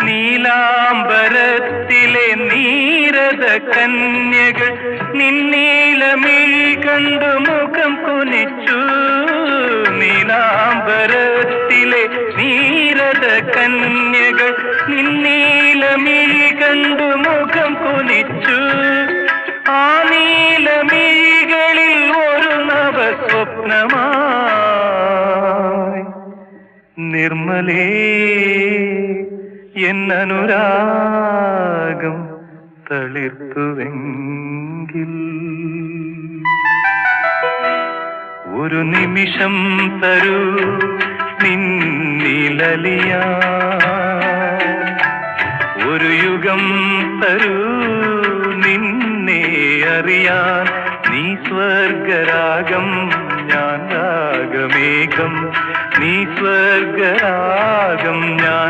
നീലാംബരത്തിലെ നീരത കന്യകൾ നിന്നീലമിഴി കണ്ടു മുഖം കുനിച്ചു. നീലാംബരത്തിലെ നീരത കന്യകൾ നിന്നീലമിഴി കണ്ടു മുഖം കുനിച്ചു. ആ നീലമിഴികളിൽ ഒരു നവസ്വപ്നമായി നിർമ്മലേ എന്നനുരാഗം തളിർത്തുവെങ്കിൽ ഒരു നിമിഷം തരൂ നിന്നിലലിയാ, ഒരു യുഗം തരൂ നിന്നെ അറിയാൻ. നീ സ്വർഗരാഗം ഞാൻ രാഗമേഘം, നീ സ്വർഗരാഗം ഞാൻ